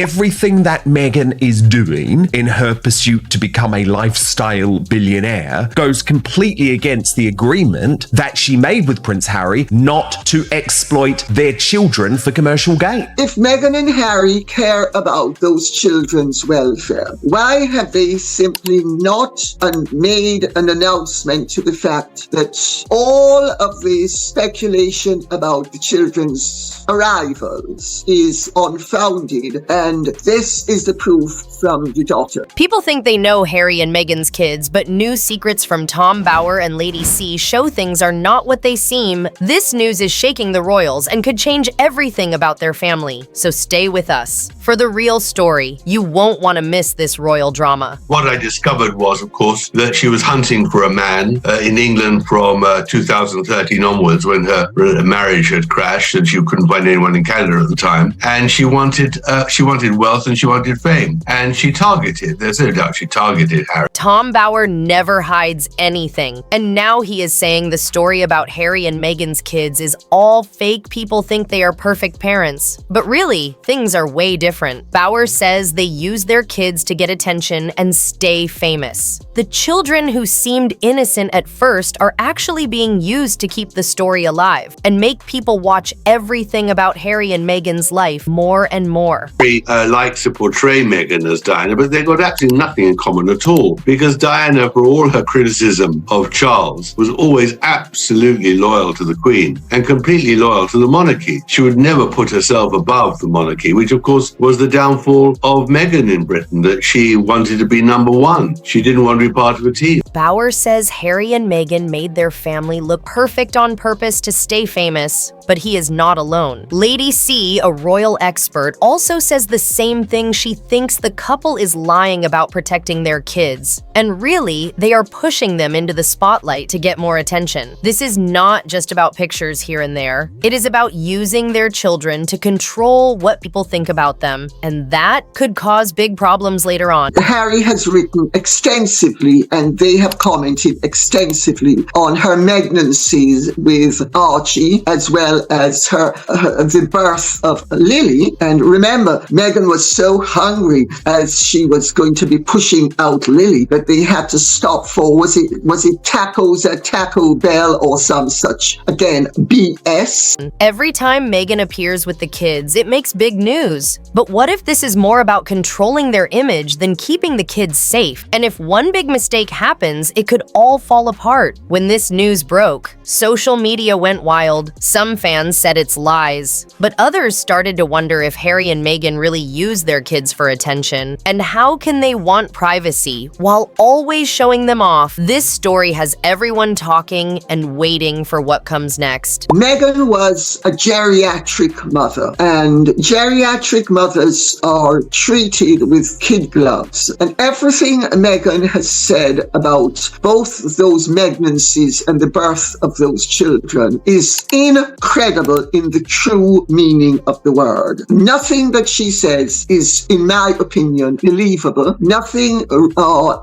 Everything that Meghan is doing in her pursuit to become a lifestyle billionaire goes completely against the agreement that she made with Prince Harry not to exploit their children for commercial gain. If Meghan and Harry care about those children's welfare, why have they simply not made an announcement to the fact that all of this speculation about the children's arrivals is unfounded, and this is the proof from the daughter? People think they know Harry and Meghan's kids, but new secrets from Tom Bower and Lady C show things are not what they seem. This news is shaking the royals and could change everything about their family, so stay with us for the real story. You won't want to miss this royal drama. What I discovered was, of course, that she was hunting for a man in England from 2013 onwards, when her marriage had crashed and she couldn't find anyone in Canada at the time. And she wanted wealth and she wanted fame. And she targeted, there's no doubt she targeted Harry. Tom Bower never hides anything. And now he is saying the story about Harry and Meghan's kids is all fake. People think they are perfect parents. But really, things are way different. Bower says they use their kids to get attention and stay famous. The children who seemed innocent at first are actually being used to keep the story alive and make people watch everything about Harry and Meghan's life more and more. Harry likes to portray Meghan as Diana, but they've got absolutely nothing in common at all, because Diana, for all her criticism of Charles, was always absolutely loyal to the Queen and completely loyal to the monarchy. She would never put herself above the monarchy, which of course was the downfall of Meghan in Britain, that she wanted to be number one. She didn't want to be part of a team. Bower says Harry and Meghan made their family look perfect on purpose to stay famous, but he is not alone. Lady C, a royal expert, also says the same thing. She thinks the couple is lying about protecting their kids, and really, they are pushing them into the spotlight to get more attention. This is not just about pictures here and there. It is about using their children to control what people think about them, and that could cause big problems later on. Harry has written extensively, and they have commented extensively on her pregnancies with Archie, as well as the birth of Lily. And remember, Meghan was so hungry as she was going to be pushing out Lily that they had to stop for, was it tacos at Taco Bell or some such, again, BS. Every time Meghan appears with the kids, it makes big news. But what if this is more about controlling their image than keeping the kids safe? And if one big mistake happens, it could all fall apart. When this news broke, social media went wild. Some fans said it's lies, but others started to wonder if Harry and Meghan really use their kids for attention. And how can they want privacy while always showing them off? This story has everyone talking and waiting for what comes next. Meghan was a geriatric mother, and geriatric mothers are treated with kid gloves. And everything Meghan has said about both those pregnancies and the birth of those children is incredible in the true meaning of the word. Nothing that she says is, in my opinion, believable. Nothing,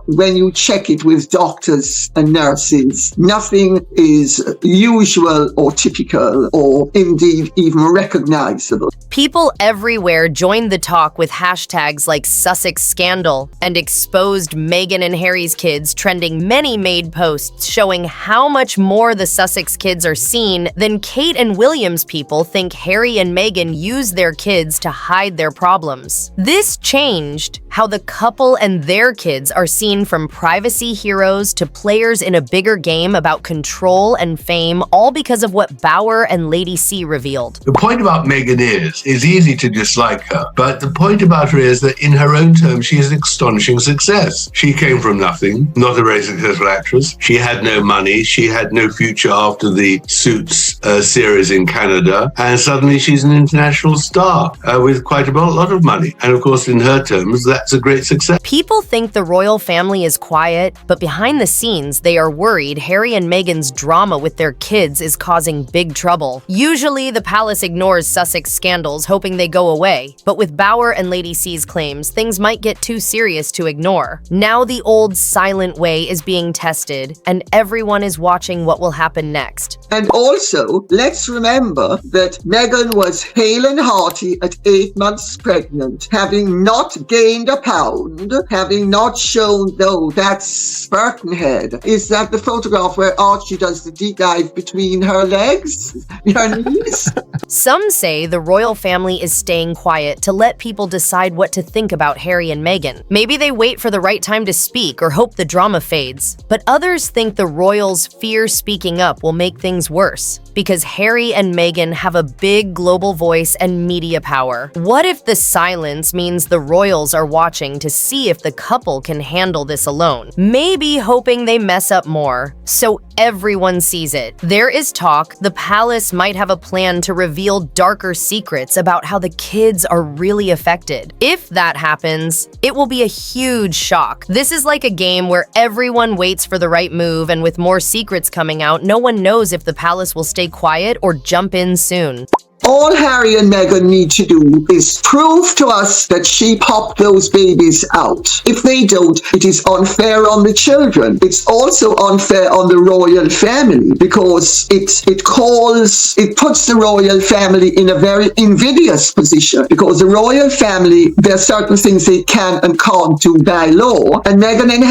when you check it with doctors and nurses, nothing is usual or typical or indeed even recognizable. People everywhere joined the talk with hashtags like Sussex Scandal and exposed Meghan and Harry's kids, trending. Many made posts showing how much more the Sussex kids are seen than Kate and William's people think Harry and Meghan use their kids to hide their problems. This changed how the couple and their kids are seen, from privacy heroes to players in a bigger game about control and fame, all because of what Bower and Lady C revealed. The point about Meghan is easy to dislike her, but the point about her is that in her own terms, she is an astonishing success. She came from nothing, not a very successful actress. She had no money. She had no future after the Suits series in Canada, and suddenly she's an international star with quite a lot of money. And of course, in her terms, that's a great success. People think the royal family is quiet, but behind the scenes, they are worried Harry and Meghan's drama with their kids is causing big trouble. Usually, the palace ignores Sussex scandals, hoping they go away. But with Bower and Lady C's claims, things might get too serious to ignore. Now the old silent way is being tested, and everyone is watching what will happen next. And also, let's remember that Meghan was hale and hearty at 8 months pregnant, having not gained a pound, having not shown, though, that Spartan head. Is that the photograph where Archie does the deep dive between her legs? Her knees? Some say the royal family is staying quiet to let people decide what to think about Harry and Meghan. Maybe they wait for the right time to speak or hope the drama fades. But others think the royals fear speaking up will make things worse, because Harry and Meghan have a big global voice and media power. What if the silence means the royals are watching to see if the couple can handle this alone? Maybe hoping they mess up more, so everyone sees it. There is talk the palace might have a plan to reveal darker secrets about how the kids are really affected. If that happens, it will be a huge shock. This is like a game where everyone waits for the right move, and with more secrets coming out, no one knows if the palace will stay quiet or jump in soon. All Harry and Meghan need to do is prove to us that she popped those babies out. If they don't, it is unfair on the children. It's also unfair on the royal family, because it puts the royal family in a very invidious position, because the royal family, there are certain things they can and can't do by law, and Meghan and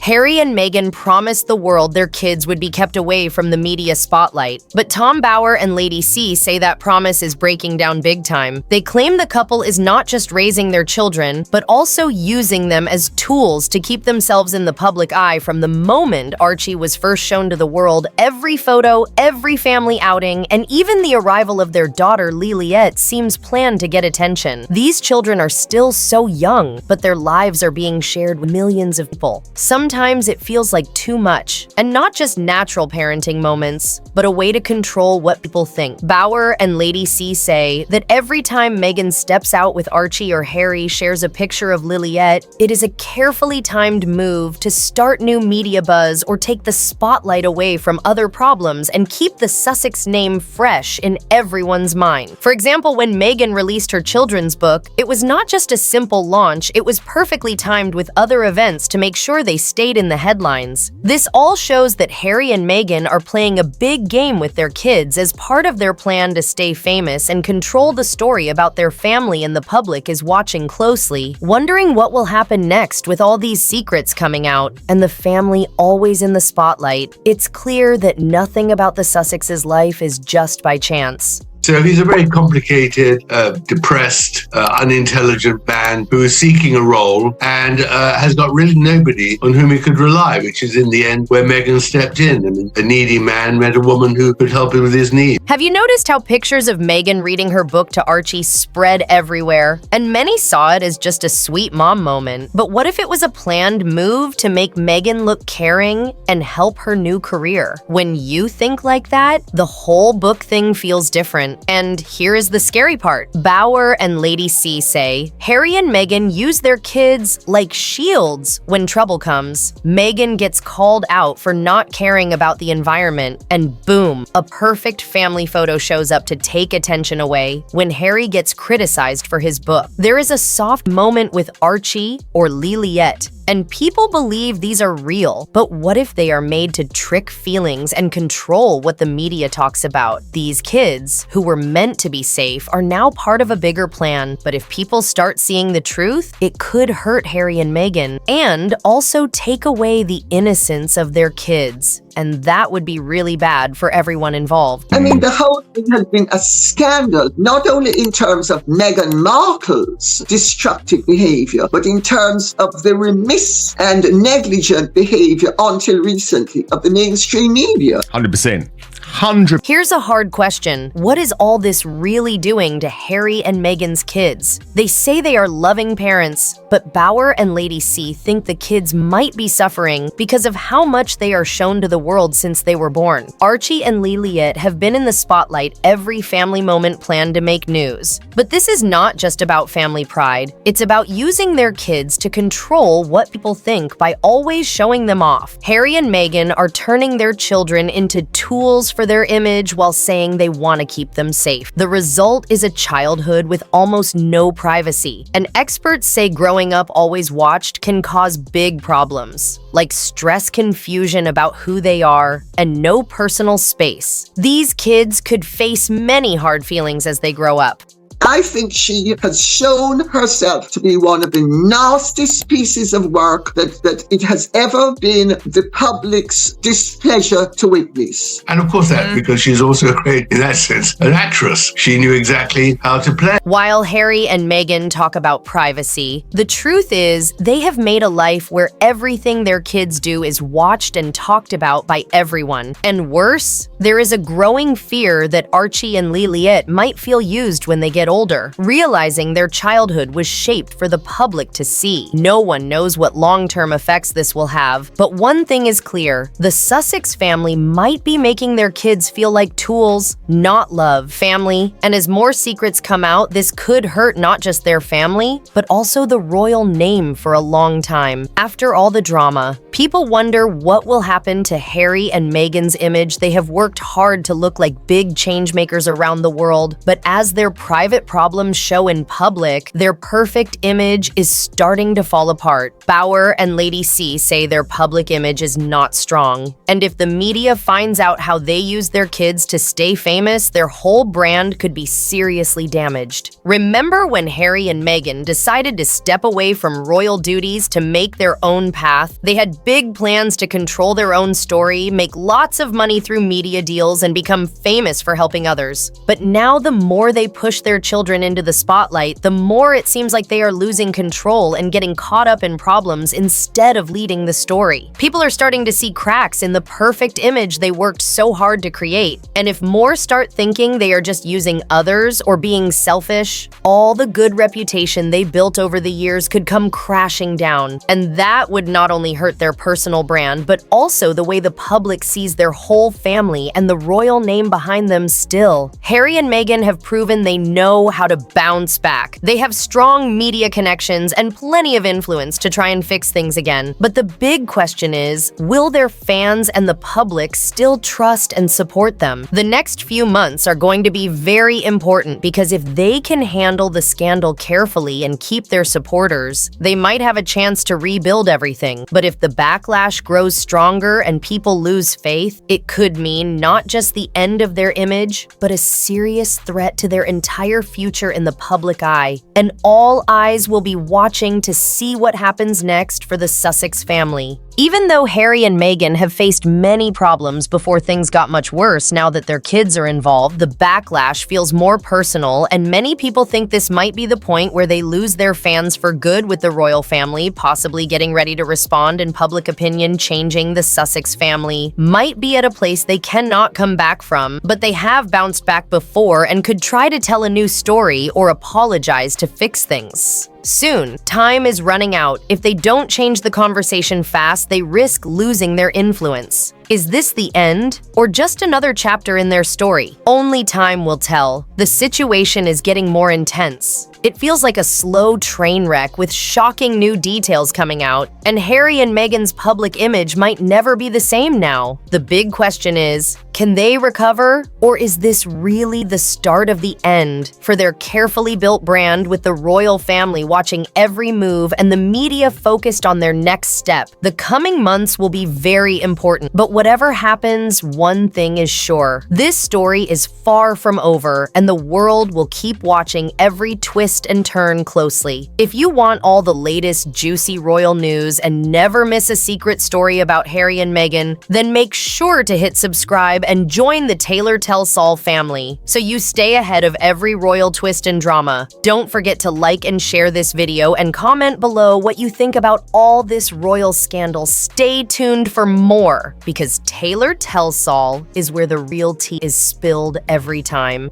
Harry and Meghan promised the world their kids would be kept away from the media spotlight. But Tom Bower and Lady C say that promise is breaking down big time. They claim the couple is not just raising their children, but also using them as tools to keep themselves in the public eye from the moment Archie was first shown to the world. Every photo, every family outing, and even the arrival of their daughter Liliette seems planned to get attention. These children are still so young, but their lives are being shared with millions of people. Sometimes it feels like too much, and not just natural parenting moments, but a way to control what people think. Bower and Lady C say that every time Meghan steps out with Archie or Harry shares a picture of Liliette, it is a carefully timed move to start new media buzz or take the spotlight away from other problems and keep the Sussex name fresh in everyone's mind. For example, when Meghan released her children's book, it was not just a simple launch, it was perfectly timed with other events to make sure they stayed in the headlines. This all shows that Harry and Meghan are playing a big game with their kids as part of their plan to stay famous and control the story about their family, and the public is watching closely, wondering what will happen next with all these secrets coming out and the family always in the spotlight. It's clear that nothing about the Sussex's life is just by chance. So he's a very complicated, depressed, unintelligent man who is seeking a role and has got really nobody on whom he could rely, which is in the end where Meghan stepped in. I mean, a needy man met a woman who could help him with his needs. Have you noticed how pictures of Meghan reading her book to Archie spread everywhere? And many saw it as just a sweet mom moment. But what if it was a planned move to make Meghan look caring and help her new career? When you think like that, the whole book thing feels different. And here is the scary part. Bower and Lady C say Harry and Meghan use their kids like shields when trouble comes. Meghan gets called out for not caring about the environment, and boom, a perfect family photo shows up to take attention away when Harry gets criticized for his book. There is a soft moment with Archie or Liliette, and people believe these are real. But what if they are made to trick feelings and control what the media talks about? These kids, who were meant to be safe, are now part of a bigger plan. But if people start seeing the truth, it could hurt Harry and Meghan and also take away the innocence of their kids. And that would be really bad for everyone involved. I mean, the whole thing has been a scandal, not only in terms of Meghan Markle's destructive behavior, but in terms of the remiss and negligent behavior until recently of the mainstream media. 100%. 100%. Here's a hard question. What is all this really doing to Harry and Meghan's kids? They say they are loving parents, but But Bauer and Lady C think the kids might be suffering because of how much they are shown to the world since they were born. Archie and Liliet have been in the spotlight every family moment planned to make news. But this is not just about family pride. It's about using their kids to control what people think by always showing them off. Harry and Meghan are turning their children into tools for their image while saying they want to keep them safe. The result is a childhood with almost no privacy. And experts say growing up always watched can cause big problems, like stress, confusion about who they are, and no personal space. These kids could face many hard feelings as they grow up. I think she has shown herself to be one of the nastiest pieces of work that it has ever been the public's displeasure to witness. And of course that's because she's also a great, in that sense, an actress. She knew exactly how to play. While Harry and Meghan talk about privacy, the truth is they have made a life where everything their kids do is watched and talked about by everyone. And worse, there is a growing fear that Archie and Liliet might feel used when they get older, realizing their childhood was shaped for the public to see. No one knows what long-term effects this will have, but one thing is clear: the Sussex family might be making their kids feel like tools, not love, family. And as more secrets come out, this could hurt not just their family, but also the royal name for a long time. After all the drama, people wonder what will happen to Harry and Meghan's image. They have worked hard to look like big changemakers around the world, but as their private problems show in public, their perfect image is starting to fall apart. Bauer and Lady C say their public image is not strong, and if the media finds out how they use their kids to stay famous, their whole brand could be seriously damaged. Remember when Harry and Meghan decided to step away from royal duties to make their own path? They had big plans to control their own story, make lots of money through media deals, and become famous for helping others. But now the more they push their children into the spotlight, the more it seems like they are losing control and getting caught up in problems instead of leading the story. People are starting to see cracks in the perfect image they worked so hard to create. And if more start thinking they are just using others or being selfish, all the good reputation they built over the years could come crashing down. And that would not only hurt their personal brand, but also the way the public sees their whole family and the royal name behind them still. Harry and Meghan have proven they know how to bounce back. They have strong media connections and plenty of influence to try and fix things again. But the big question is, will their fans and the public still trust and support them? The next few months are going to be very important because if they can handle the scandal carefully and keep their supporters, they might have a chance to rebuild everything. But if the backlash grows stronger and people lose faith, it could mean not just the end of their image, but a serious threat to their entire future in the public eye. And all eyes will be watching to see what happens next for the Sussex family. Even though Harry and Meghan have faced many problems before things got much worse, now that their kids are involved, the backlash feels more personal, and many people think this might be the point where they lose their fans for good with the royal family, possibly getting ready to respond in public opinion, changing. The Sussex family might be at a place they cannot come back from, but they have bounced back before and could try to tell a new story or apologize to fix things. Soon, time is running out. If they don't change the conversation fast, they risk losing their influence. Is this the end, or just another chapter in their story? Only time will tell. The situation is getting more intense. It feels like a slow train wreck with shocking new details coming out, and Harry and Meghan's public image might never be the same now. The big question is, can they recover, or is this really the start of the end for their carefully built brand with the royal family watching every move and the media focused on their next step? The coming months will be very important, but whatever happens, one thing is sure. This story is far from over, and the world will keep watching every twist and turn closely. If you want all the latest juicy royal news and never miss a secret story about Harry and Meghan, then make sure to hit subscribe and join the Taylor Tells All family so you stay ahead of every royal twist and drama. Don't forget to like and share this video and comment below what you think about all this royal scandal. Stay tuned for more, because Taylor Tells All is where the real tea is spilled every time.